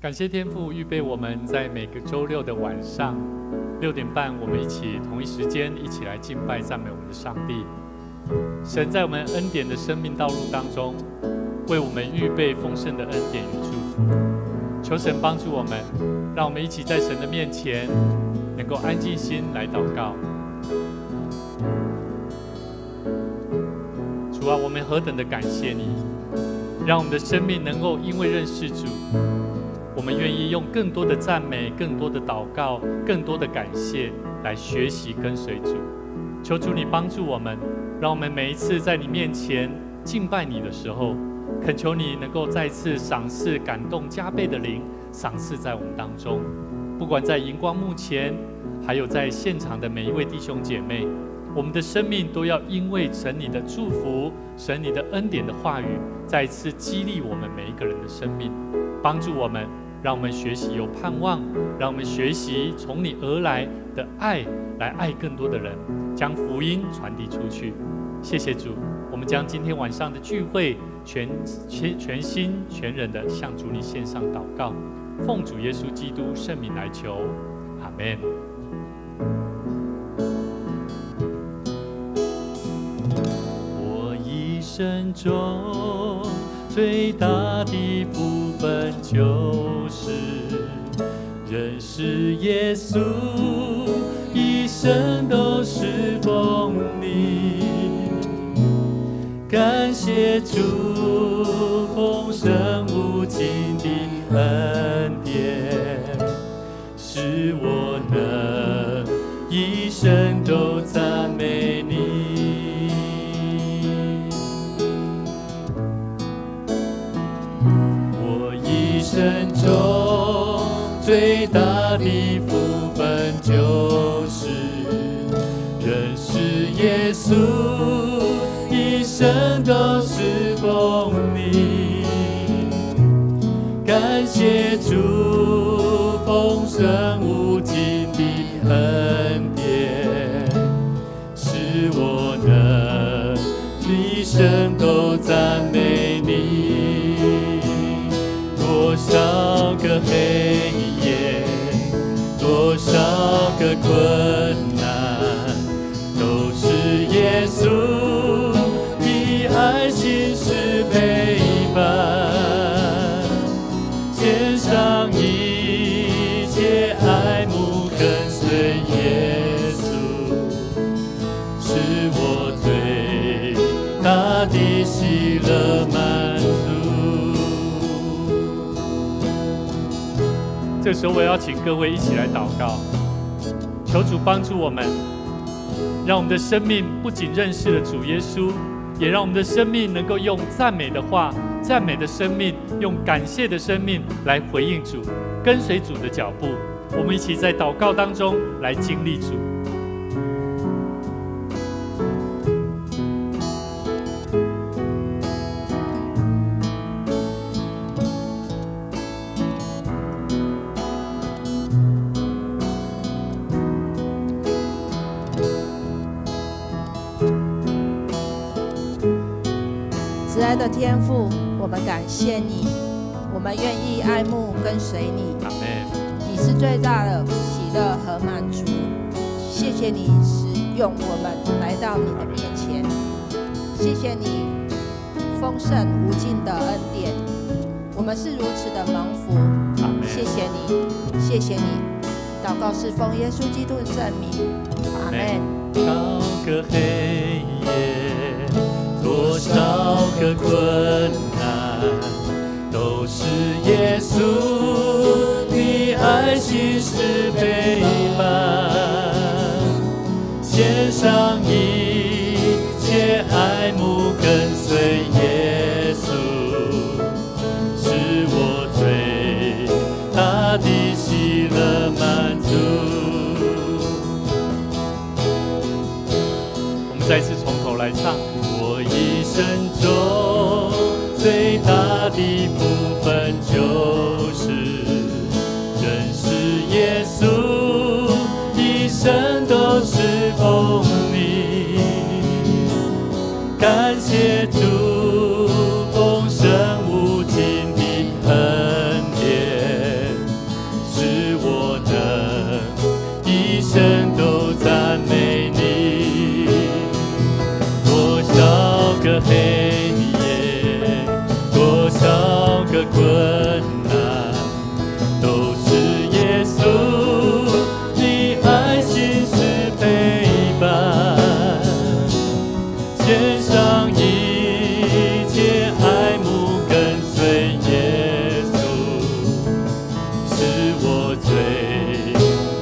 感谢天父预备我们在每个周六的晚上6点半，我们一起同一时间一起来敬拜赞美我们的上帝。神在我们恩典的生命道路当中，为我们预备丰盛的恩典与祝福。求神帮助我们，让我们一起在神的面前能够安静心来祷告。主啊，我们何等的感谢你，让我们的生命能够因为认识主，我们愿意用更多的赞美、更多的祷告、更多的感谢来学习跟随主。求主你帮助我们，让我们每一次在你面前敬拜你的时候，恳求你能够再次赏赐感动加倍的灵，赏赐在我们当中。不管在荧光幕前，还有在现场的每一位弟兄姐妹，我们的生命都要因为神你的祝福、神你的恩典的话语，再一次激励我们每一个人的生命，帮助我们，让我们学习有盼望，让我们学习从你而来的爱，来爱更多的人，将福音传递出去。谢谢主，我们将今天晚上的聚会全心全人的向主你献上祷告，奉主耶稣基督圣名来求，阿们。我一生中最大的福分就是认识耶稣，一生都是奉你。感谢主丰盛无尽的恩典，使我能一生都赞美你。我一生中最大的福分就是认识耶稣，一生都是奉你。感谢主丰盛无尽的恩典，使我能一生都赞美你。多少个黑夜，多少个困难，都是耶稣的爱心是陪伴，献上一切爱慕跟随耶稣，是我最大的喜乐满足。这时候我要请各位一起来祷告，求主帮助我们，让我们的生命不仅认识了主耶稣，也让我们的生命能够用赞美的话、赞美的生命、用感谢的生命来回应主，跟随主的脚步。我们一起在祷告当中来经历主。慈爱的天父，我们感谢你，我们愿意爱慕跟随你。阿们。你是最大的喜乐和满足。谢谢你使用我们来到你的面前，谢谢你丰盛无尽的恩典，我们是如此的蒙福。谢谢你，谢谢你。祷告是奉耶稣基督的圣名，阿们。少个黑夜，多少个困难，都是耶稣的爱心是陪伴，献上一切爱慕跟随耶稣，是我最大的喜乐满足。我们再次从头来唱。我一生中最大的福分就是认识耶稣，一生都是奉你。感谢主丰盛无尽的恩典，献上一切爱慕跟随耶稣，使我最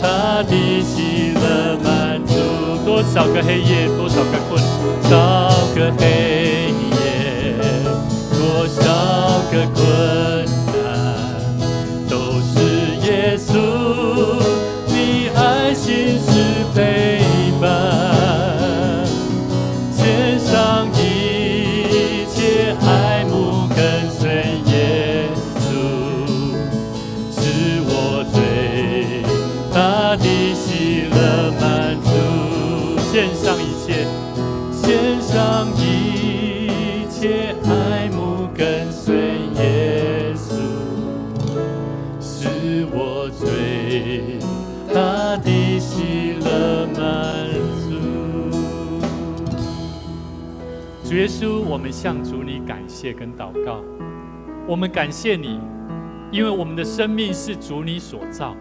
大的喜乐满足。多少个黑夜，多少个困，少个黑夜，多少个困难，都是耶稣你爱心是陪伴，献上一切爱慕跟随耶稣，是我最大的喜乐满足。献上一切，献上一切爱慕跟随耶稣，是我最大的喜乐满足。主耶稣，我们向主你感谢跟祷告，我们感谢你，因为我们的生命是主你所造。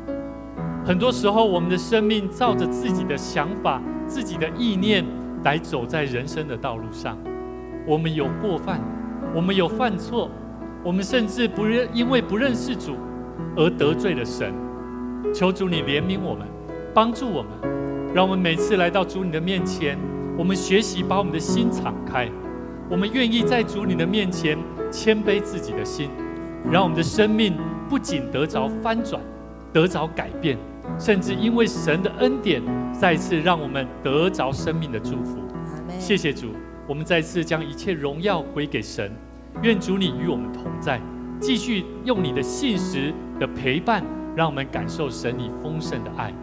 很多时候，我们的生命照着自己的想法、自己的意念来走在人生的道路上。我们有过犯，我们有犯错，我们甚至因为不认识主而得罪了神。求主你怜悯我们，帮助我们，让我们每次来到主你的面前，我们学习把我们的心敞开，我们愿意在主你的面前谦卑自己的心，让我们的生命不仅得着翻转，得着改变，甚至因为神的恩典，再次让我们得着生命的祝福。谢谢主，我们再次将一切荣耀归给神。愿主你与我们同在，继续用你的信实的陪伴，让我们感受神你丰盛的爱。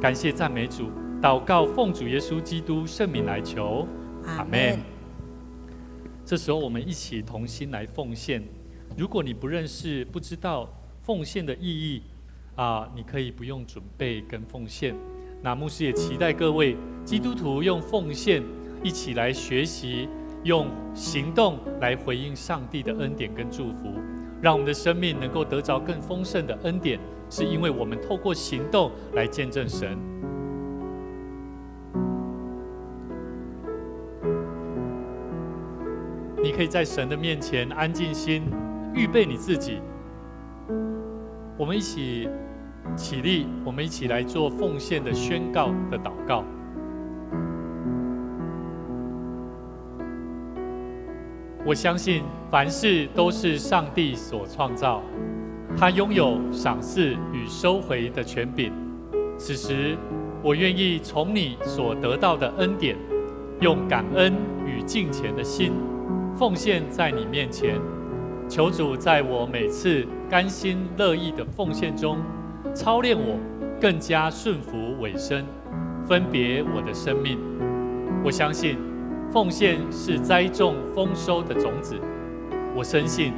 感谢赞美主，祷告奉主耶稣基督圣名来求，阿们。这时候我们一起同心来奉献。如果你不认识、不知道奉献的意义，你可以不用准备跟奉献。那牧师也期待各位基督徒用奉献一起来学习，用行动来回应上帝的恩典跟祝福，让我们的生命能够得着更丰盛的恩典，是因为我们透过行动来见证神。你可以在神的面前安静心，预备你自己。我们一起起立，我们一起来做奉献的宣告的祷告。我相信凡事都是上帝所创造，他拥有赏赐与收回的权柄。此时，我愿意从你所得到的恩典，用感恩与敬虔的心，奉献在你面前。求主在我每次甘心乐意的奉献中，操练我更加顺服委身，分别我的生命。我相信奉献是栽种丰收的种子，我深信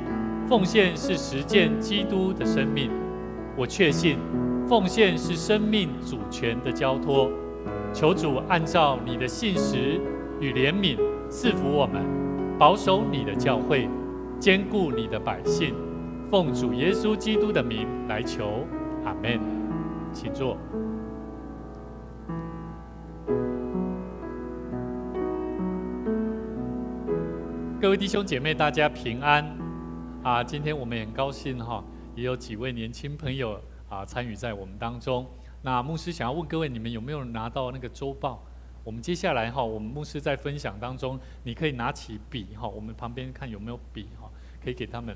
奉献是实践基督的生命，我确信奉献是生命主权的交托。求主按照你的信实与怜悯赐福我们，保守你的教会，兼顾你的百姓。奉主耶稣基督的名来求，阿们。请坐。各位弟兄姐妹，大家平安今天我们也很高兴也有几位年轻朋友参与在我们当中。那牧师想要问各位，你们有没有拿到那个周报？我们接下来我们牧师在分享当中，你可以拿起笔我们旁边看有没有笔可以给他们。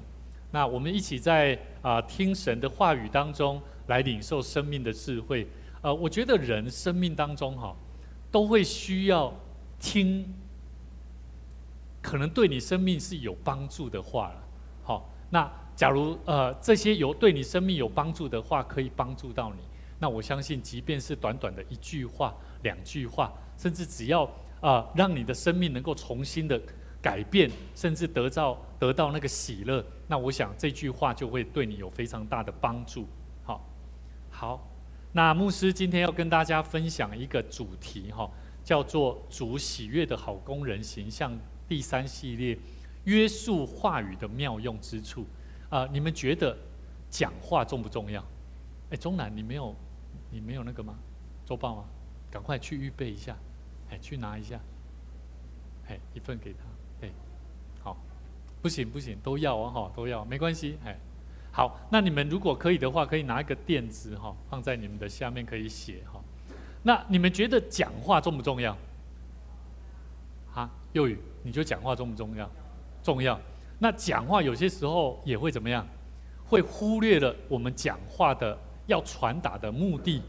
那我们一起在听神的话语当中来领受生命的智慧。我觉得人生命当中都会需要听可能对你生命是有帮助的话了。那假如这些对你生命有帮助的话可以帮助到你，那我相信即便是短短的一句话、两句话，甚至只要让你的生命能够重新的改变，甚至得到那个喜乐，那我想这句话就会对你有非常大的帮助。好，那牧师今天要跟大家分享一个主题叫做主喜悦的好工人形象第3系列，约束话语的妙用之处。你们觉得讲话重不重要？钟南，你没有那个吗？周报吗？赶快去预备一下，去拿一下。一份给他，好，不行，都要哦，都要，没关系，好，那你们如果可以的话，可以拿一个垫子放在你们的下面，可以写那你们觉得讲话重不重要？幼宇，你觉得讲话重不重要？重要。那讲话有些时候也会怎么样？会忽略了我们讲话的要传达的目的，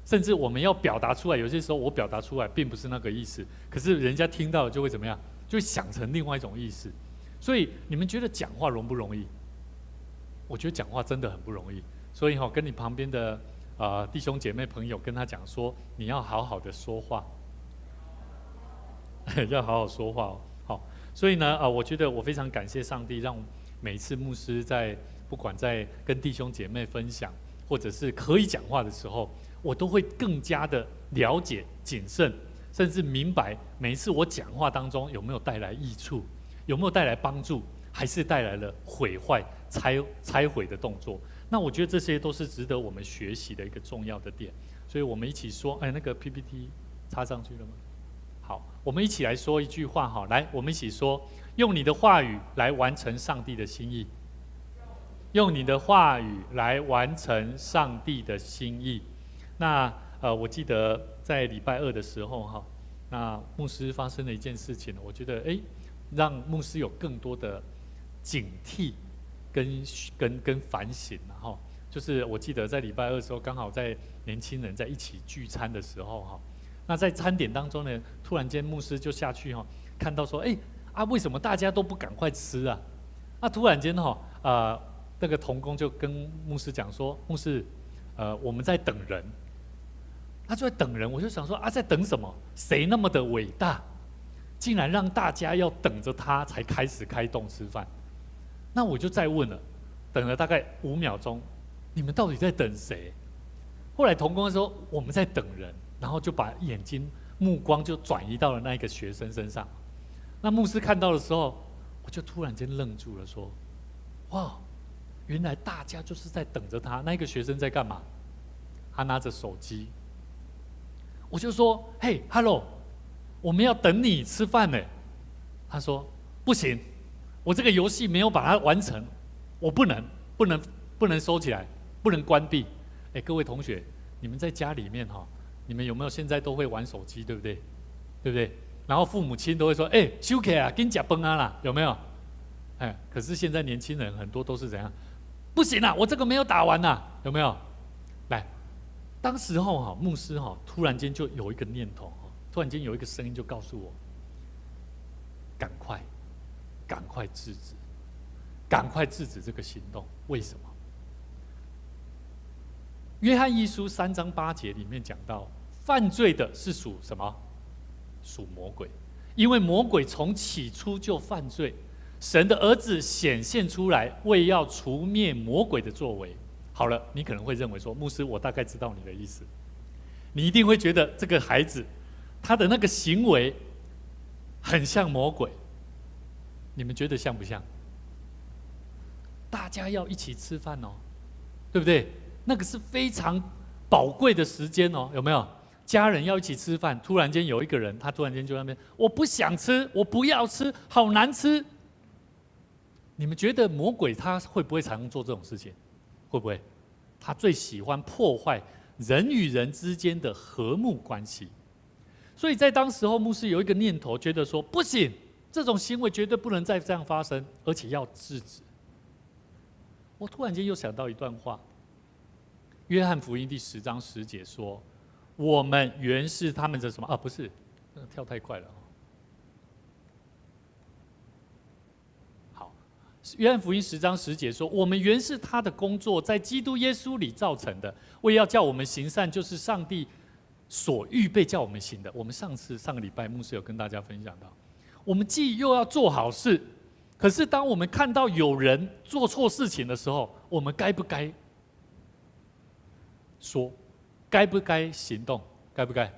甚至我们要表达出来，有些时候我表达出来并不是那个意思，可是人家听到就会怎么样？就会想成另外一种意思。所以你们觉得讲话容不容易？我觉得讲话真的很不容易。所以跟你旁边的弟兄姐妹朋友跟他讲说，你要好好的说话，要好好说话哦。好，所以呢，我觉得我非常感谢上帝，让每一次牧师不管在跟弟兄姐妹分享，或者是可以讲话的时候，我都会更加的了解、谨慎，甚至明白每一次我讲话当中有没有带来益处，有没有带来帮助，还是带来了毁坏、拆毁的动作。那我觉得这些都是值得我们学习的一个重要的点。所以我们一起说，那个 PPT 插上去了吗？好，我们一起来说一句话来，我们一起说，用你的话语来完成上帝的心意。用你的话语来完成上帝的心意。那我记得在礼拜二的时候那牧师发生了一件事情，我觉得让牧师有更多的警惕跟反省就是我记得在礼拜二的时候，刚好在年轻人在一起聚餐的时候那在餐点当中呢，突然间牧师就下去看到说，为什么大家都不赶快吃啊？那突然间那个同工就跟牧师讲说，牧师，我们在等人。他就在等人，我就想说在等什么？谁那么的伟大，竟然让大家要等着他才开始开动吃饭？那我就再问了，等了大概5秒钟，你们到底在等谁？后来同工说我们在等人，然后就把目光就转移到了那一个学生身上。那牧师看到的时候，我就突然间愣住了，说：哇！原来大家就是在等着他。那一个学生在干嘛？他拿着手机。我就说：嘿 ，hello， 我们要等你吃饭呢。他说：不行，我这个游戏没有把它完成，我不能收起来，不能关闭。各位同学，你们在家里面你们有没有现在都会玩手机，对不对？对不对？然后父母亲都会说：收起啊，给你吃饭啊啦，有没有？可是现在年轻人很多都是怎样？不行啊，我这个没有打完啊，有没有？来，当时牧师突然间就有一个念头突然间有一个声音就告诉我：赶快制止这个行动。为什么？约翰一书3章8节里面讲到，犯罪的是属什么？属魔鬼，因为魔鬼从起初就犯罪。神的儿子显现出来，为要除灭魔鬼的作为。好了，你可能会认为说，牧师，我大概知道你的意思。你一定会觉得这个孩子，他的那个行为很像魔鬼。你们觉得像不像？大家要一起吃饭对不对？那个是非常宝贵的时间有没有？家人要一起吃饭，突然间有一个人，他突然间就在那边，我不想吃，我不要吃，好难吃。你们觉得魔鬼他会不会常常做这种事情？会不会？他最喜欢破坏人与人之间的和睦关系。所以在当时候，牧师有一个念头，觉得说不行，这种行为绝对不能再这样发生，而且要制止。我突然间又想到一段话，约翰福音第10章10节说：我们原是他们的什么？不是，跳太快了。约翰福音10章10节说：我们原是他的工作，在基督耶稣里造成的，为要叫我们行善，就是上帝所预备叫我们行的。我们上个礼拜牧师有跟大家分享到，我们既又要做好事，可是当我们看到有人做错事情的时候，我们该不该说？该不该行动？该不该？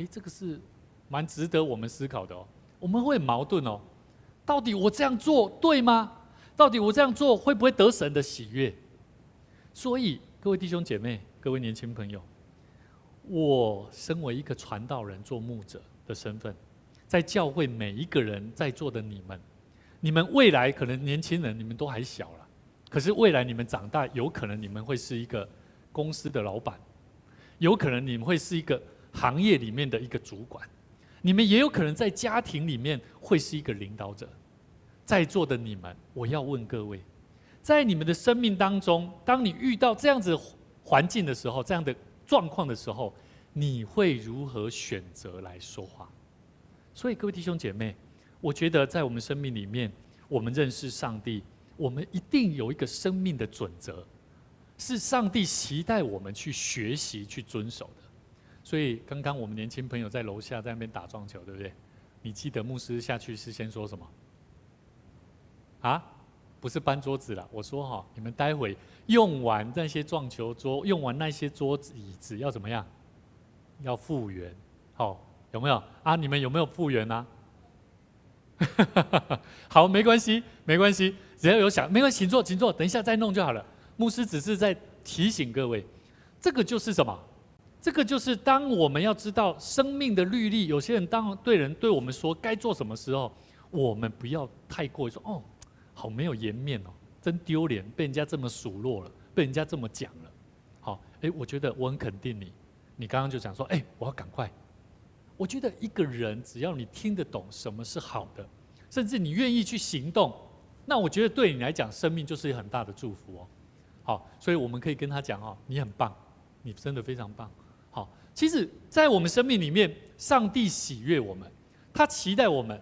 这个是蛮值得我们思考的我们会很矛盾到底我这样做对吗？到底我这样做会不会得神的喜悦？所以各位弟兄姐妹，各位年轻朋友，我身为一个传道人、做牧者的身份，在教会每一个人在座的你们未来可能年轻人你们都还小了，可是未来你们长大，有可能你们会是一个公司的老板，有可能你们会是一个行业里面的一个主管，你们也有可能在家庭里面会是一个领导者。在座的你们，我要问各位，在你们的生命当中，当你遇到这样子的环境的时候，这样的状况的时候，你会如何选择来说话？所以各位弟兄姐妹，我觉得在我们生命里面，我们认识上帝，我们一定有一个生命的准则，是上帝期待我们去学习、去遵守的。所以刚刚我们年轻朋友在楼下在那边打撞球，对不对？你记得牧师下去是先说什么？啊？不是搬桌子啦，我说你们待会用完那些撞球桌，用完那些桌子椅子要怎么样？要复原，有没有啊？你们有没有复原啊？好，没关系，没关系，只要有想，没关系，请坐，请坐，等一下再弄就好了。牧师只是在提醒各位，这个就是什么？这个就是当我们要知道生命的律例，有些人当对我们说该做什么时候，我们不要太过于说好没有颜面真丢脸，被人家这么数落了，被人家这么讲了。好，我觉得我很肯定你，你刚刚就讲说，我要赶快。我觉得一个人只要你听得懂什么是好的，甚至你愿意去行动，那我觉得对你来讲，生命就是很大的祝福好，所以我们可以跟他讲你很棒，你真的非常棒。好，其实，在我们生命里面，上帝喜悦我们，他期待我们。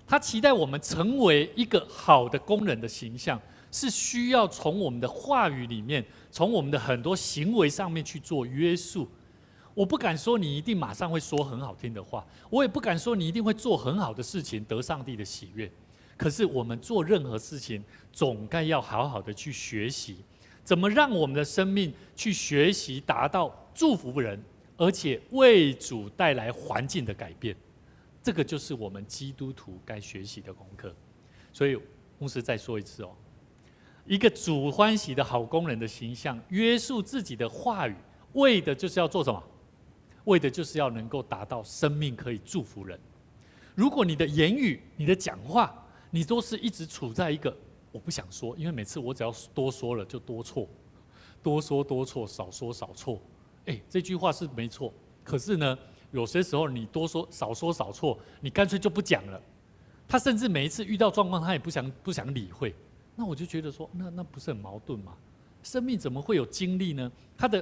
他期待我们成为一个好的工人的形象，是需要从我们的话语里面，从我们的很多行为上面去做约束。我不敢说你一定马上会说很好听的话，我也不敢说你一定会做很好的事情得上帝的喜悦。可是我们做任何事情，总该要好好的去学习，怎么让我们的生命去学习，达到祝福人，而且为主带来环境的改变。这个就是我们基督徒该学习的功课。所以牧师再说一次一个主欢喜的好工人的形象，约束自己的话语，为的就是要做什么？为的就是要能够达到生命可以祝福人。如果你的言语、你的讲话，你都是一直处在一个我不想说，因为每次我只要多说了就多错，多说多错，少说少错。这句话是没错，可是呢，有些时候你多说少说少错，你干脆就不讲了。他甚至每一次遇到状况，他也不想理会。那我就觉得说，那不是很矛盾吗？生命怎么会有经历呢？他的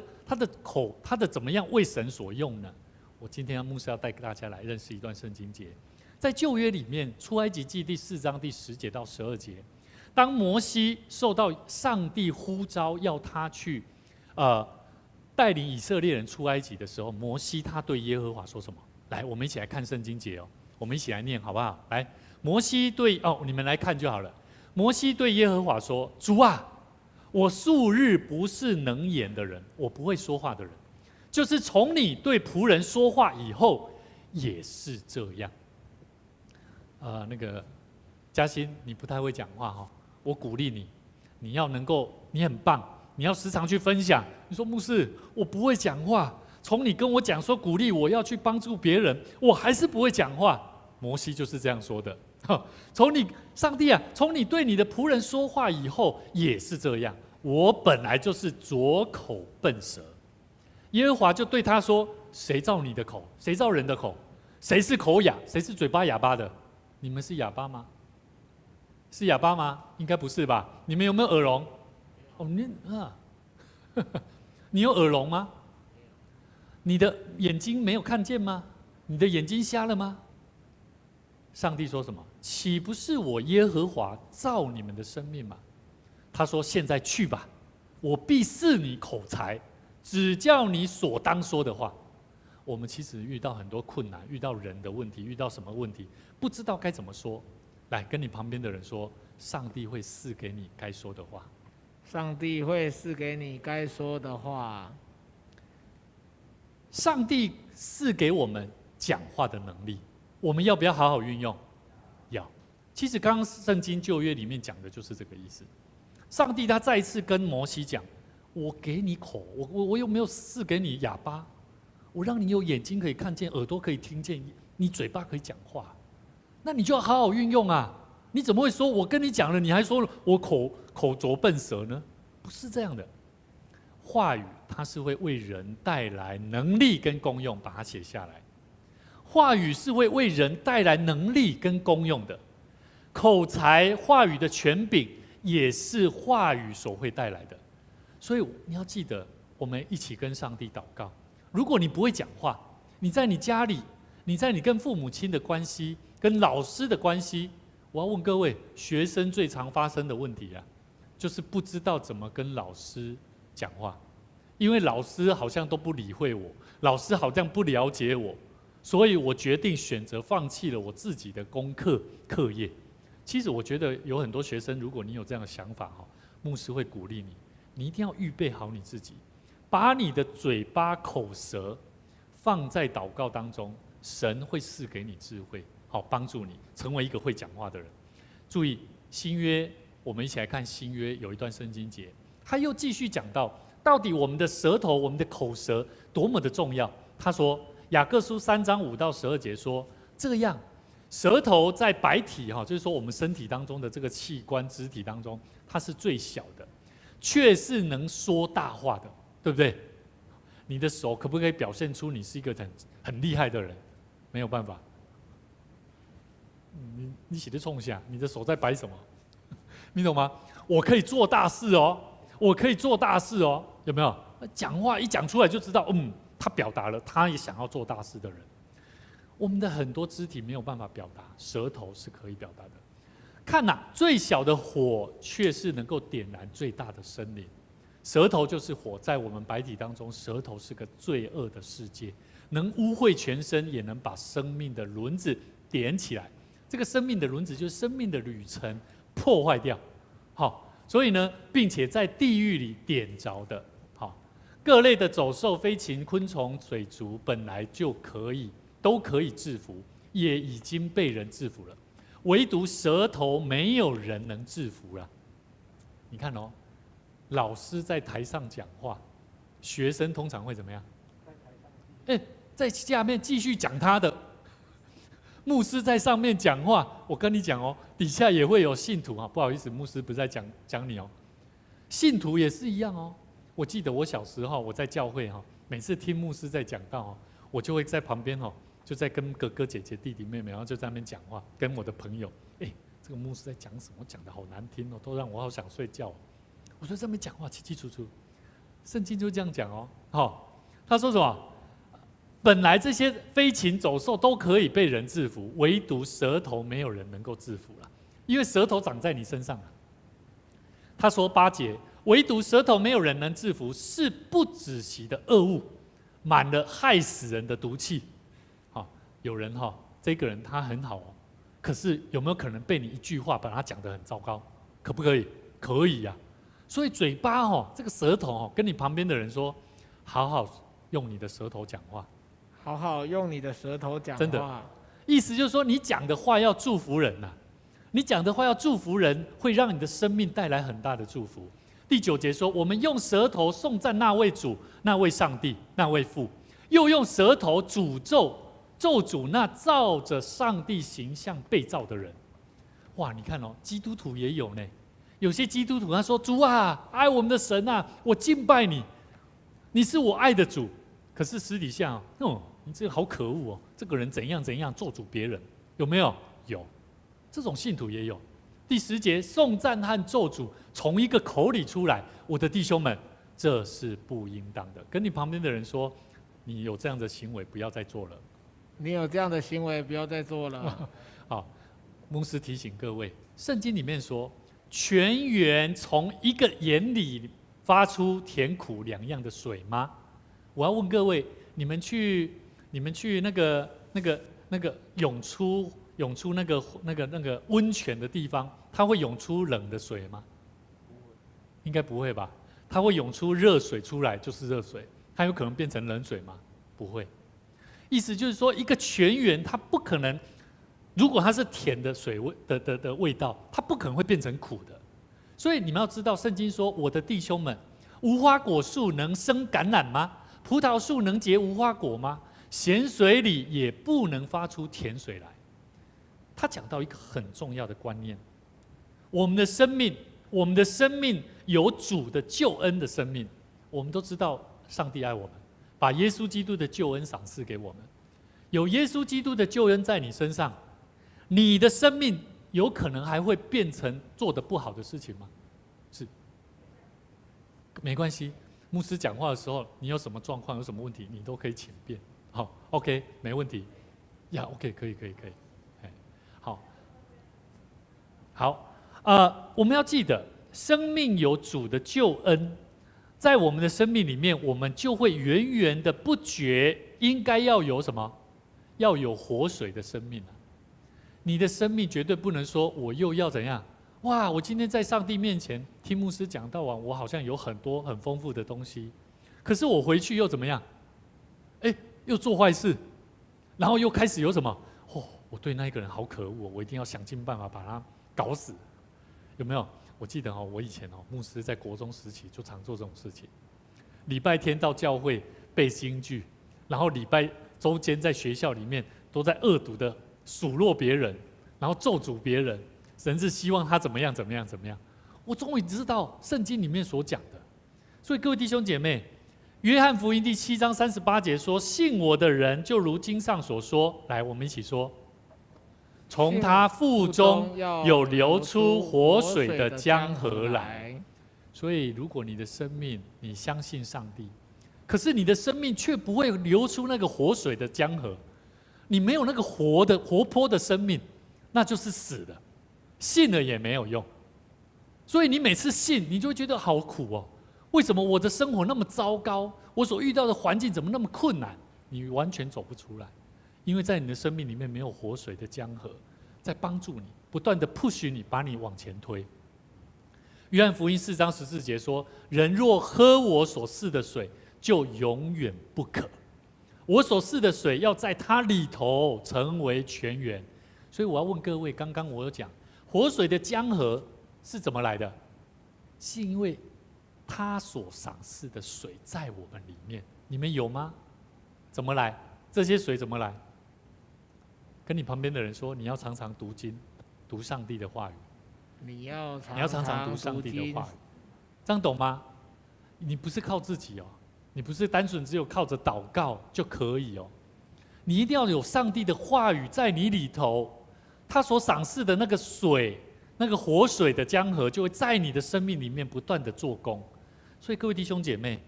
口，他的怎么样为神所用呢？我今天牧师要带大家来认识一段圣经节，在旧约里面，出埃及记第4章第10节到12节，当摩西受到上帝呼召要他去，带领以色列人出埃及的时候，摩西他对耶和华说什么？来，我们一起来看圣经节我们一起来念好不好？来，摩西对你们来看就好了。摩西对耶和华说：“主啊，我素日不是能言的人，我不会说话的人，就是从你对仆人说话以后，也是这样。”那个嘉欣，你不太会讲话我鼓励你，你要能够，你很棒。你要时常去分享。你说牧师，我不会讲话。从你跟我讲说鼓励我要去帮助别人，我还是不会讲话。摩西就是这样说的。上帝啊，从你对你的仆人说话以后，也是这样。我本来就是拙口笨舌。耶和华就对他说：“谁造你的口？谁造人的口？谁是口哑？谁是嘴巴哑巴的？你们是哑巴吗？是哑巴吗？应该不是吧？你们有没有耳聋？你有耳聋吗？你的眼睛没有看见吗？你的眼睛瞎了吗？”上帝说什么？岂不是我耶和华造你们的生命吗？他说：“现在去吧，我必赐你口才，只叫你所当说的话。”我们其实遇到很多困难，遇到人的问题，遇到什么问题，不知道该怎么说。来，跟你旁边的人说，上帝会赐给你该说的话。上帝会赐给你该说的话。上帝赐给我们讲话的能力，我们要不要好好运用？要。其实刚刚圣经旧约里面讲的就是这个意思。上帝他再一次跟摩西讲：“我给你口，我又没有赐给你哑巴，我让你有眼睛可以看见，耳朵可以听见，你嘴巴可以讲话，那你就要好好运用啊！你怎么会说我跟你讲了，你还说我口拙笨舌呢？不是这样的。话语它是会为人带来能力跟功用，把它写下来。话语是会为人带来能力跟功用的。口才、话语的权柄也是话语所会带来的。所以你要记得，我们一起跟上帝祷告。如果你不会讲话，你在你家里，你在你跟父母亲的关系、跟老师的关系，我要问各位，学生最常发生的问题啊，就是不知道怎么跟老师讲话，因为老师好像都不理会我，老师好像不了解我，所以我决定选择放弃了我自己的课业。其实我觉得有很多学生，如果你有这样的想法，牧师会鼓励你，你一定要预备好你自己，把你的嘴巴口舌放在祷告当中，神会赐给你智慧，好帮助你成为一个会讲话的人。注意新约，我们一起来看新约有一段圣经节，他又继续讲到底我们的舌头、我们的口舌多么的重要。他说雅各书3章5到12节说，这样舌头在百体，就是说我们身体当中的这个器官肢体当中，它是最小的，却是能说大话的，对不对？你的手可不可以表现出你是一个很厉害的人？没有办法。你写的冲下，你的手在摆什么？你懂吗？我可以做大事哦，我可以做大事哦，有没有？讲话一讲出来就知道，他表达了，他也想要做大事的人。我们的很多肢体没有办法表达，舌头是可以表达的。看呐，最小的火却是能够点燃最大的森林。舌头就是火，在我们百体当中，舌头是个罪恶的世界，能污秽全身，也能把生命的轮子点起来。这个生命的轮子就是生命的旅程破坏掉。好，所以呢，并且在地狱里点着的。好，各类的走兽、飞禽、昆虫、水族，本来都可以制服，也已经被人制服了，唯独舌头没有人能制服了。你看哦，老师在台上讲话，学生通常会怎么样？在下面继续讲他的。牧师在上面讲话，我跟你讲哦，底下也会有信徒啊。不好意思，牧师不是在讲你哦，信徒也是一样哦。我记得我小时候我在教会每次听牧师在讲道我就会在旁边就在跟哥哥姐姐、弟弟妹妹，然后就在那边讲话，跟我的朋友，这个牧师在讲什么？讲得好难听哦，都让我好想睡觉。我说在那边讲话清清楚楚，圣经就这样讲哦。他说什么？本来这些飞禽走兽都可以被人制服，唯独舌头没有人能够制服了，因为舌头长在你身上了。他说8节，唯独舌头没有人能制服，是不止息的恶物，满了害死人的毒气。有人这个人他很好可是有没有可能被你一句话把他讲得很糟糕？可不可以？可以呀。所以嘴巴这个舌头跟你旁边的人说，好好用你的舌头讲话。好好用你的舌头讲话。真的，意思就是说，你讲的话要祝福人呐，你讲的话要祝福人，会让你的生命带来很大的祝福。第9节说，我们用舌头颂赞那位主、那位上帝、那位父，又用舌头诅咒诅那照着上帝形象被造的人。哇，你看基督徒也有呢。有些基督徒他说：“主啊，爱我们的神啊，我敬拜你，你是我爱的主。”可是私底下你这个好可恶这个人怎样怎样咒诅别人，有没有？有，这种信徒也有。第10节，颂赞和咒诅从一个口里出来，我的弟兄们，这是不应当的。跟你旁边的人说，你有这样的行为，不要再做了。你有这样的行为，不要再做了。好，牧师提醒各位，圣经里面说，泉源从一个眼里发出甜苦两样的水吗？我要问各位，你们去那个涌出那个温泉的地方，它会涌出冷的水吗？应该不会吧？它会涌出热水出来，就是热水，它有可能变成冷水吗？不会。意思就是说，一个泉源它不可能，如果它是甜的水味的味道，它不可能会变成苦的。所以你们要知道，圣经说：“我的弟兄们，无花果树能生橄榄吗？葡萄树能结无花果吗？咸水里也不能发出甜水来。他讲到一个很重要的观念：我们的生命有主的救恩的生命。我们都知道，上帝爱我们，把耶稣基督的救恩赏赐给我们。有耶稣基督的救恩在你身上，你的生命有可能还会变成做得不好的事情吗？是，没关系。牧师讲话的时候，你有什么状况、有什么问题，你都可以请便。好 ，OK， 没问题。呀 ，OK， 可以。好，我们要记得，生命有主的救恩，在我们的生命里面，我们就会源源的不觉应该要有什么？要有活水的生命啊！你的生命绝对不能说我又要怎样？哇！我今天在上帝面前听牧师讲道完，我好像有很多很丰富的东西，可是我回去又怎么样？又做坏事，然后又开始有什么？我对那一个人好可恶，我一定要想尽办法把他搞死，有没有？我记得我以前牧师在国中时期就常做这种事情。礼拜天到教会背京剧，然后礼拜周间在学校里面都在恶毒的数落别人，然后咒诅别人，甚至希望他怎么样。我终于知道圣经里面所讲的。所以各位弟兄姐妹，约翰福音第7章38节说：“信我的人，就如经上所说。”来，我们一起说。从他腹中有流出活水的江河来。所以，如果你的生命你相信上帝，可是你的生命却不会流出那个活水的江河，你没有那个活泼的生命，那就是死的，信了也没有用。所以你每次信，你就会觉得好苦哦。为什么我的生活那么糟糕？我所遇到的环境怎么那么困难？你完全走不出来。因为在你的生命里面没有活水的江河，在帮助你，不断的 push 你，把你往前推。约翰福音4章14节说：“人若喝我所赐的水，就永远不渴。我所赐的水要在它里头成为泉源。”所以我要问各位，刚刚我有讲，活水的江河是怎么来的？是因为他所赏赐的水在我们里面，你们有吗？怎么来？这些水怎么来？跟你旁边的人说，你要常常读经，读上帝的话语。你要常常读上帝的话语，这样懂吗？你不是靠自己哦，你不是单纯只有靠着祷告就可以哦，你一定要有上帝的话语在你里头，他所赏赐的那个水，那个活水的江河，就会在你的生命里面不断的做工。所以各位弟兄姐妹，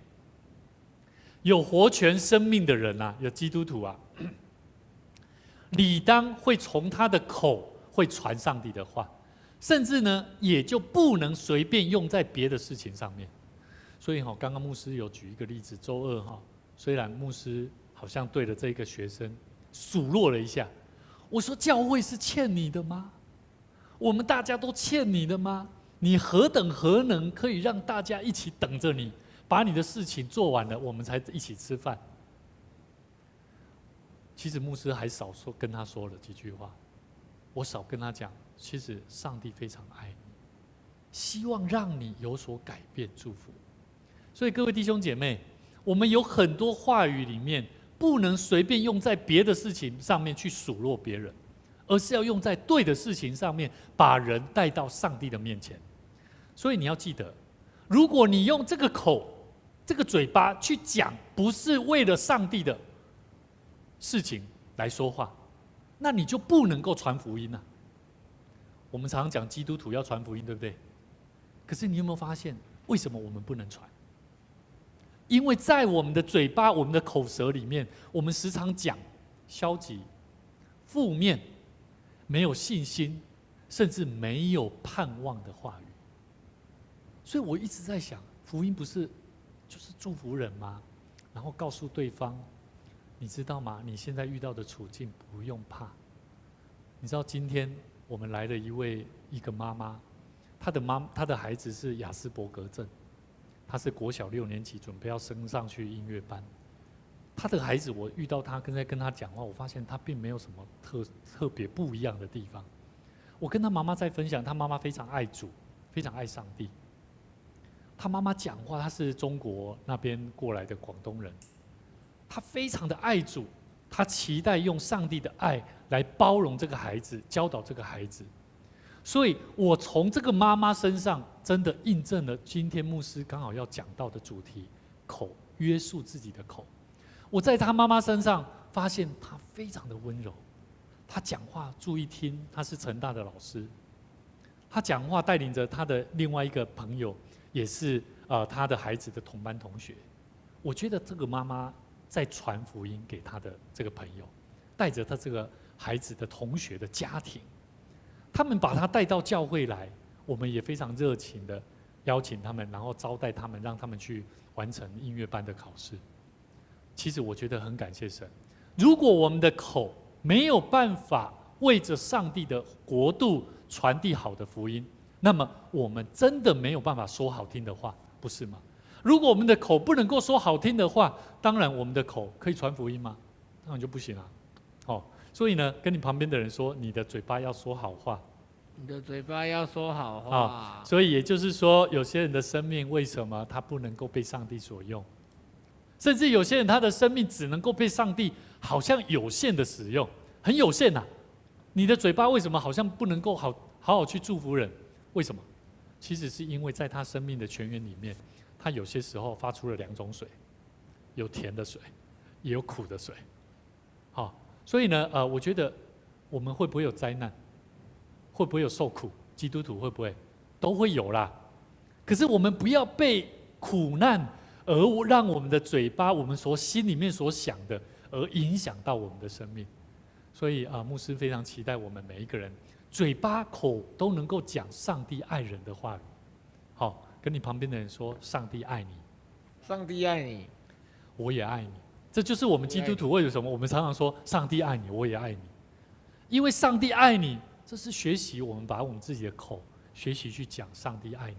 有活泉生命的人啊，有基督徒啊，理当会从他的口会传上帝的话，甚至呢，也就不能随便用在别的事情上面。所以刚刚牧师有举一个例子，周二虽然牧师好像对着这个学生数落了一下，我说教会是欠你的吗？我们大家都欠你的吗？你何能可以让大家一起等着你，把你的事情做完了，我们才一起吃饭？其实牧师还少跟他说了几句话，我少跟他讲，其实上帝非常爱你，希望让你有所改变祝福。所以各位弟兄姐妹，我们有很多话语里面不能随便用在别的事情上面去数落别人，而是要用在对的事情上面，把人带到上帝的面前。所以你要记得，如果你用这个口、这个嘴巴去讲，不是为了上帝的事情来说话，那你就不能够传福音啊。我们常常讲基督徒要传福音，对不对？可是你有没有发现，为什么我们不能传？因为在我们的嘴巴、我们的口舌里面，我们时常讲消极、负面、没有信心，甚至没有盼望的话语。所以我一直在想，福音不是就是祝福人吗？然后告诉对方，你知道吗？你现在遇到的处境不用怕。你知道今天我们来了一个妈妈，她的孩子是亚斯伯格症，她是国小6年级，准备要升上去音乐班。她的孩子，我遇到她在跟她讲话，我发现她并没有什么特别不一样的地方。我跟她妈妈在分享，她妈妈非常爱主，非常爱上帝。她妈妈讲话，她是中国那边过来的广东人，她非常的爱主，他期待用上帝的爱来包容这个孩子，教导这个孩子。所以我从这个妈妈身上真的印证了今天牧师刚好要讲到的主题：口，约束自己的口。我在他妈妈身上发现他非常的温柔，他讲话注意听，他是成大的老师，他讲话带领着他的另外一个朋友，也是他的孩子的同班同学。我觉得这个妈妈在传福音给他的这个朋友，带着他这个孩子的同学的家庭，他们把他带到教会来，我们也非常热情的邀请他们，然后招待他们，让他们去完成音乐班的考试。其实我觉得很感谢神，如果我们的口没有办法为着上帝的国度传递好的福音，那么我们真的没有办法说好听的话，不是吗？如果我们的口不能够说好听的话，当然我们的口可以传福音吗？当然就不行了。所以呢，跟你旁边的人说，你的嘴巴要说好话。你的嘴巴要说好话。所以也就是说，有些人的生命为什么他不能够被上帝所用？甚至有些人他的生命只能够被上帝好像有限的使用，很有限呐。你的嘴巴为什么好像不能够好好去祝福人？为什么？其实是因为在他生命的泉源里面，他有些时候发出了两种水，有甜的水，也有苦的水。所以呢，我觉得我们会不会有灾难？会不会有受苦？基督徒会不会？都会有啦。可是我们不要被苦难而让我们的嘴巴，我们心里面所想的，而影响到我们的生命。所以牧师非常期待我们每一个人嘴巴口都能够讲上帝爱人的话语。好，跟你旁边的人说：上帝爱你，上帝爱你，我也爱你。这就是我们基督徒为什么我们常常说上帝爱你，我也爱你。因为上帝爱你，这是学习我们把我们自己的口学习去讲上帝爱你。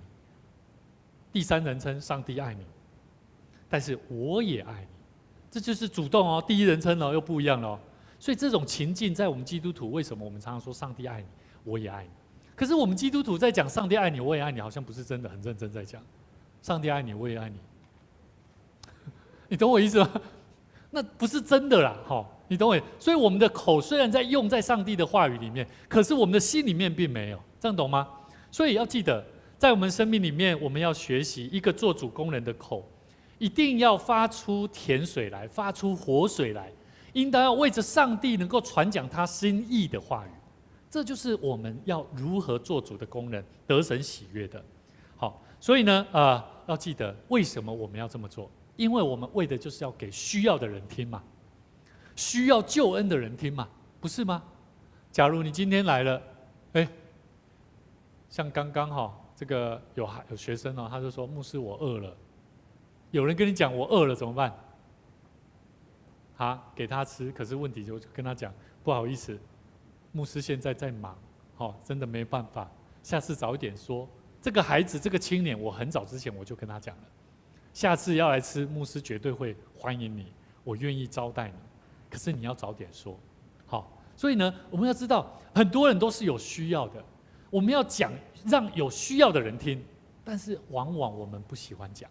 第三人称上帝爱你，但是我也爱你，这就是主动哦。第一人称又不一样了。所以这种情境在我们基督徒，为什么我们常常说上帝爱你，我也爱你？可是我们基督徒在讲上帝爱你，我也爱你，好像不是真的很认真在讲上帝爱你，我也爱你。你懂我意思吗？那不是真的啦，你懂我？所以我们的口虽然在用在上帝的话语里面，可是我们的心里面并没有，这样懂吗？所以要记得，在我们生命里面，我们要学习一个做主工人的口，一定要发出甜水来，发出活水来，应当要为着上帝能够传讲他心意的话语。这就是我们要如何做主的工人，得神喜悦的。好，所以呢，要记得为什么我们要这么做？因为我们为的就是要给需要的人听嘛，需要救恩的人听嘛，不是吗？假如你今天来了，像刚刚这个有学生他就说牧师我饿了，有人跟你讲我饿了怎么办？给他吃，可是问题就跟他讲不好意思，牧师现在在忙，真的没办法，下次早一点说。这个孩子这个青年，我很早之前我就跟他讲了。下次要来吃，牧师绝对会欢迎你，我愿意招待你。可是你要早点说，所以呢，我们要知道，很多人都是有需要的，我们要讲，让有需要的人听，但是往往我们不喜欢讲，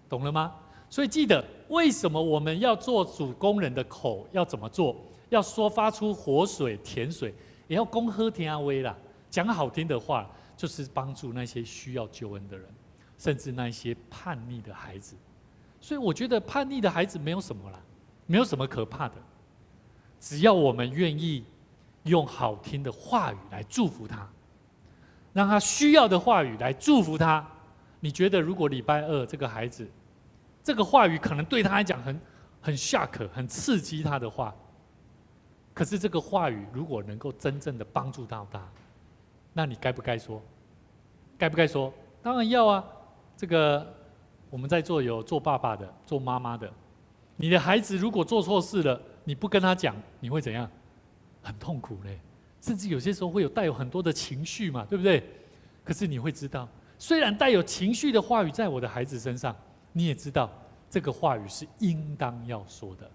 懂了吗？所以记得，为什么我们要做主工人的口要怎么做？要说发出活水、甜水，也要恭喝天阿威啦，讲好听的话，就是帮助那些需要救恩的人。甚至那些叛逆的孩子，所以我觉得叛逆的孩子没有什么啦，没有什么可怕的，只要我们愿意用好听的话语来祝福他，让他需要的话语来祝福他。你觉得如果礼拜二这个孩子，这个话语可能对他来讲很shock、很刺激他的话，可是这个话语如果能够真正的帮助到他，那你该不该说？该不该说？当然要啊。这个我们在座有做爸爸的，做妈妈的，你的孩子如果做错事了，你不跟他讲，你会怎样？很痛苦嘞，甚至有些时候会带有很多的情绪嘛，对不对？可是你会知道，虽然带有情绪的话语在我的孩子身上，你也知道这个话语是应当要说的。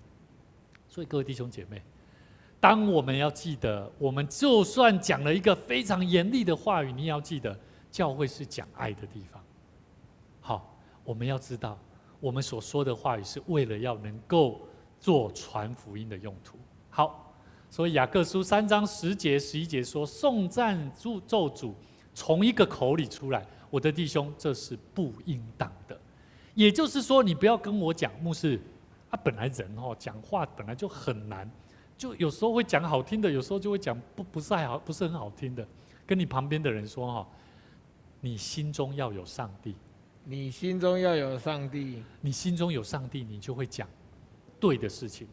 所以各位弟兄姐妹，当我们要记得，我们就算讲了一个非常严厉的话语，你也要记得，教会是讲爱的地方。好，我们要知道，我们所说的话语是为了要能够做传福音的用途。好，所以雅各书3章10节11节说，颂赞咒诅从一个口里出来，我的弟兄，这是不应当的。也就是说，你不要跟我讲，牧师本来人讲话本来就很难，就有时候会讲好听的，有时候就会讲不是很好听的。跟你旁边的人说你心中要有上帝，你心中要有上帝，你心中有上帝，你就会讲对的事情，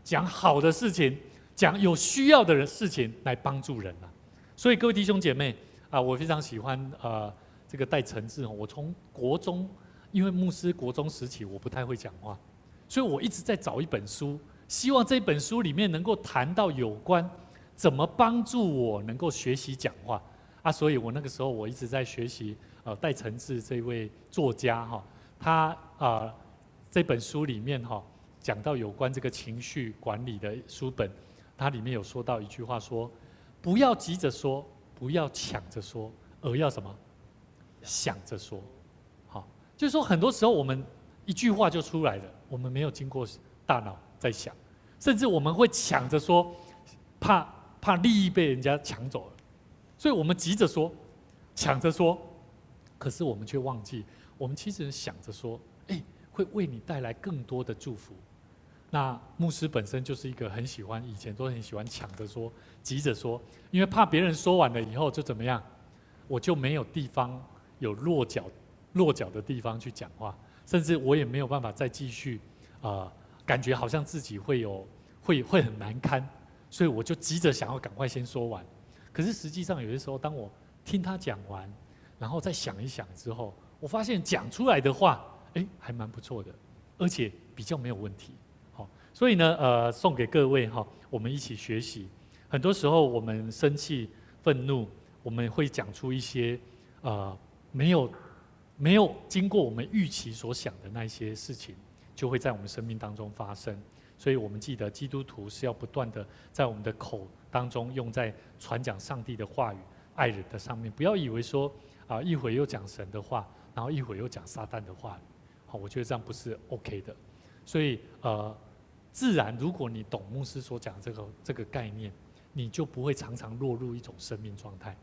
讲好的事情，讲有需要的事情来帮助人啊。所以各位弟兄姐妹我非常喜欢这个戴承志。我从国中，因为牧师国中时期我不太会讲话，所以我一直在找一本书，希望这本书里面能够谈到有关怎么帮助我能够学习讲话所以我那个时候我一直在学习戴承志这位作家他这本书里面讲到有关这个情绪管理的书本，它里面有说到一句话说，不要急着说，不要抢着说，而要什么？想着说。好，就是说很多时候我们一句话就出来了，我们没有经过大脑在想，甚至我们会抢着说，怕利益被人家抢走了，所以我们急着说，抢着说，可是我们却忘记，我们其实想着说，会为你带来更多的祝福。那牧师本身就是一个以前都很喜欢抢着说、急着说，因为怕别人说完了以后就怎么样，我就没有地方有落脚的地方去讲话，甚至我也没有办法再继续感觉好像自己会很难堪，所以我就急着想要赶快先说完。可是实际上有些时候，当我听他讲完，然后再想一想之后，我发现讲出来的话，还蛮不错的，而且比较没有问题。所以呢，送给各位我们一起学习。很多时候我们生气、愤怒，我们会讲出一些没有经过我们预期所想的那一些事情，就会在我们生命当中发生。所以我们记得，基督徒是要不断的在我们的口当中用在传讲上帝的话语、爱人的上面，不要以为说一会又讲神的话，然后一会又讲撒旦的话语。我觉得这样不是 OK 的。所以自然，如果你懂牧师所讲这个概念，你就不会常常落入一种生命状态，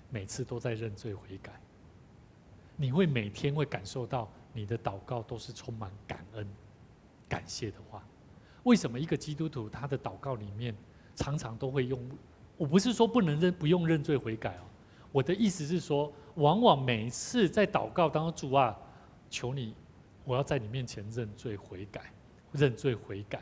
每次都在认罪悔改。你会每天会感受到你的祷告都是充满感恩、感谢的话。为什么一个基督徒他的祷告里面常常都会用？我不是说不用认罪悔改我的意思是说，往往每一次在祷告当中，主啊，求你，我要在你面前认罪悔改。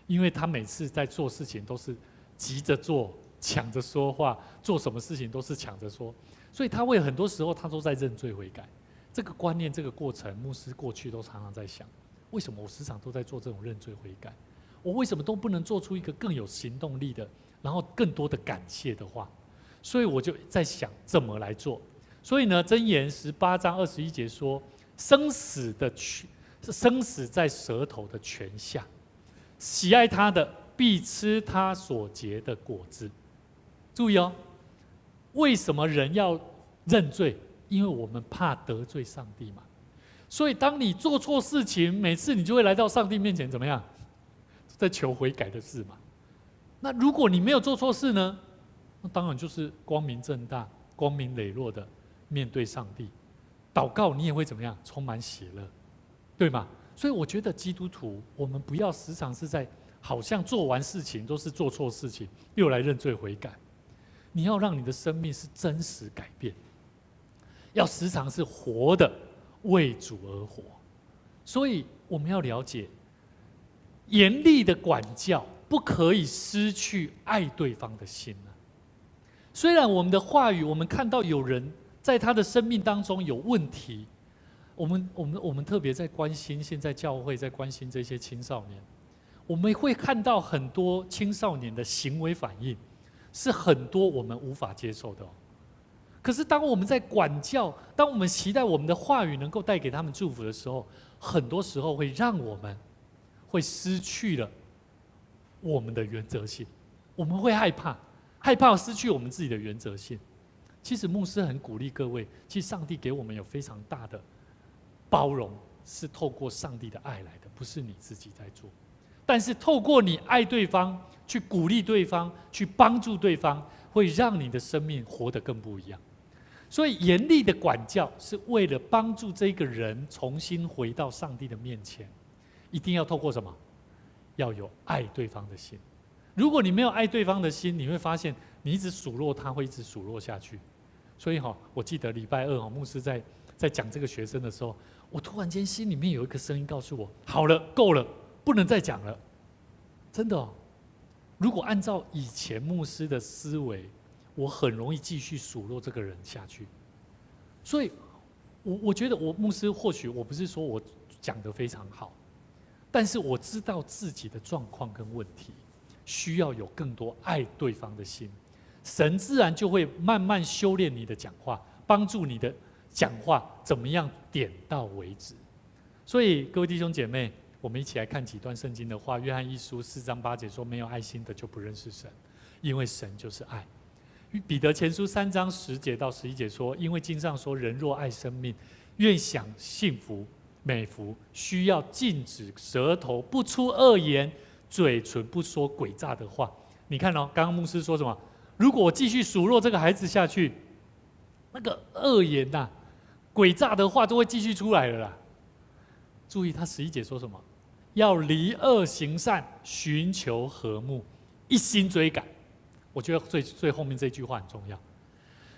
因为他每次在做事情都是急着做，抢着说话，做什么事情都是抢着说，所以他会很多时候他都在认罪悔改。这个观念，这个过程，牧师过去都常常在想，为什么我时常都在做这种认罪悔改？我为什么都不能做出一个更有行动力的，然后更多的感谢的话？所以我就在想怎么来做。所以呢，箴言18章21节说，生死在舌头的泉下，喜爱他的必吃他所结的果子。注意为什么人要认罪？因为我们怕得罪上帝嘛。所以当你做错事情，每次你就会来到上帝面前，怎么样？在求悔改的事嘛。那如果你没有做错事呢？那当然就是光明正大、光明磊落的面对上帝祷告，你也会怎么样？充满喜乐，对吗？所以我觉得基督徒，我们不要时常是在好像做完事情都是做错事情，又来认罪悔改。你要让你的生命是真实改变，要时常是活的为主而活。所以我们要了解，严厉的管教不可以失去爱对方的心虽然我们的话语，我们看到有人在他的生命当中有问题，我们特别在关心，现在教会在关心这些青少年，我们会看到很多青少年的行为反应，是很多我们无法接受的可是当我们在管教，当我们期待我们的话语能够带给他们祝福的时候，很多时候会让我们会失去了我们的原则性，我们会害怕失去我们自己的原则性。其实牧师很鼓励各位，其实上帝给我们有非常大的包容，是透过上帝的爱来的，不是你自己在做。但是透过你爱对方，去鼓励对方，去帮助对方，会让你的生命活得更不一样。所以严厉的管教是为了帮助这个人重新回到上帝的面前，一定要透过什么？要有爱对方的心。如果你没有爱对方的心，你会发现你一直数落他，会一直数落下去。所以我记得礼拜二牧师在讲这个学生的时候，我突然间心里面有一个声音告诉我：好了，够了，不能再讲了。真的如果按照以前牧师的思维，我很容易继续数落这个人下去。所以我觉得牧师或许我不是说我讲得非常好，但是我知道自己的状况跟问题，需要有更多爱对方的心，神自然就会慢慢修炼你的讲话，帮助你的讲话怎么样点到为止。所以各位弟兄姐妹，我们一起来看几段圣经的话。约翰一书4章8节说：没有爱心的就不认识神，因为神就是爱。彼得前书3章10节到11节说：因为经上说，人若爱生命，愿享幸福美福，需要禁止舌头不出恶言，嘴唇不说诡诈的话。你看刚刚牧师说什么？如果我继续数落这个孩子下去，那个恶言诡诈的话就会继续出来了啦。注意他11节说什么？要离恶行善，寻求和睦，一心追赶。我觉得最后面这句话很重要，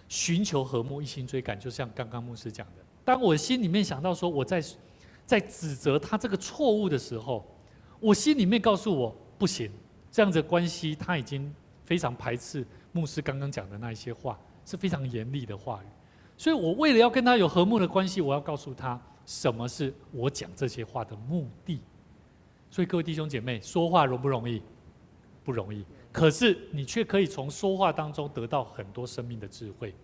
寻求和睦，一心追赶。就像刚刚牧师讲的，当我心里面想到说我在指责他这个错误的时候，我心里面告诉我不行，这样子的关系他已经非常排斥牧师刚刚讲的那一些话，是非常严厉的话语。所以我为了要跟他有和睦的关系，我要告诉他什么是我讲这些话的目的。所以各位弟兄姐妹，说话容不容易？不容易。可是你却可以从说话当中得到很多生命的智慧。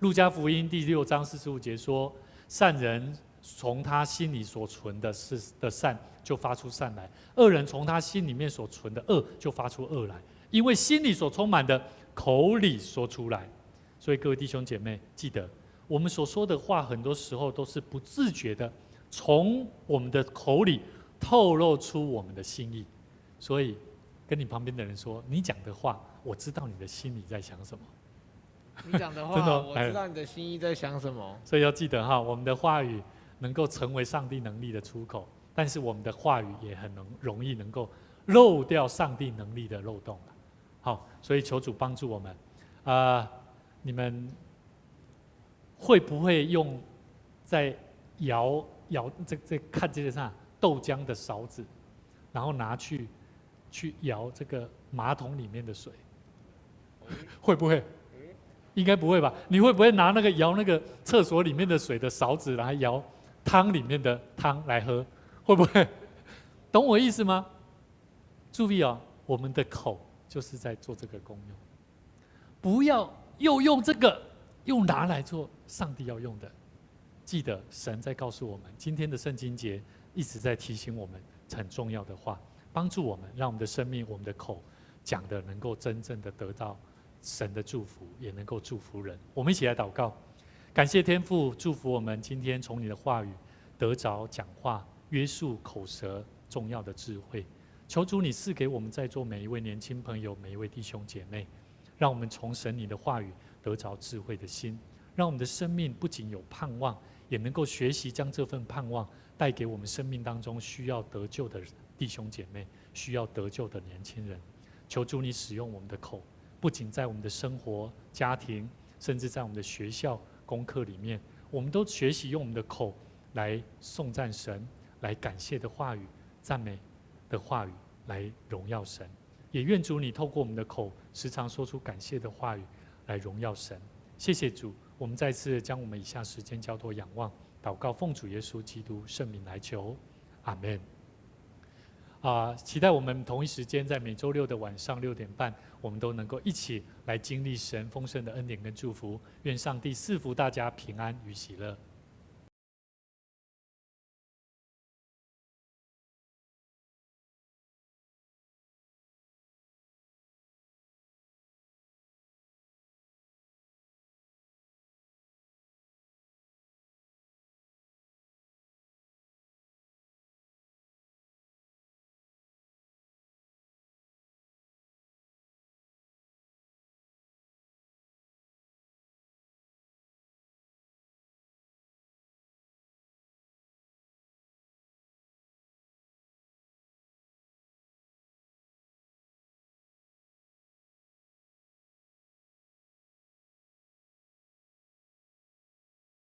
路加福音第6章45节说：善人从他心里所存的善就发出善来，恶人从他心里面所存的恶就发出恶来，因为心里所充满的，口里说出来。所以各位弟兄姐妹，记得我们所说的话，很多时候都是不自觉的从我们的口里透露出我们的心意。所以跟你旁边的人说，你讲的话，我知道你的心里在想什么。你讲的话，我知道你的心意在想什么。所以要记得我们的话语能够成为上帝能力的出口，但是我们的话语也很容易能够漏掉上帝能力的漏洞。好，所以求主帮助我们。你们会不会用在摇这看这个上豆浆的勺子，然后拿去摇这个马桶里面的水？会不会？应该不会吧？你会不会拿那个摇那个厕所里面的水的勺子来摇汤里面的汤来喝？会不会？懂我意思吗？注意我们的口就是在做这个功用，不要又用这个又拿来做上帝要用的。记得神在告诉我们，今天的圣经节一直在提醒我们很重要的话，帮助我们，让我们的生命、我们的口讲的能够真正的得到神的祝福，也能够祝福人。我们一起来祷告，感谢天父祝福我们今天从你的话语得着讲话、约束口舌重要的智慧。求主你赐给我们在座每一位年轻朋友、每一位弟兄姐妹，让我们从神你的话语得着智慧的心，让我们的生命不仅有盼望，也能够学习将这份盼望带给我们生命当中需要得救的弟兄姐妹、需要得救的年轻人。求主你使用我们的口，不仅在我们的生活、家庭，甚至在我们的学校、功课里面，我们都学习用我们的口来颂赞神，来感谢的话语、赞美的话语，来荣耀神。也愿主你透过我们的口，时常说出感谢的话语，来荣耀神。谢谢主，我们再次将我们以下时间交托仰望、祷告，奉主耶稣基督圣名来求，阿们。期待我们同一时间在每周六的晚上6点半，我们都能够一起来经历神丰盛的恩典跟祝福。愿上帝赐福大家平安与喜乐。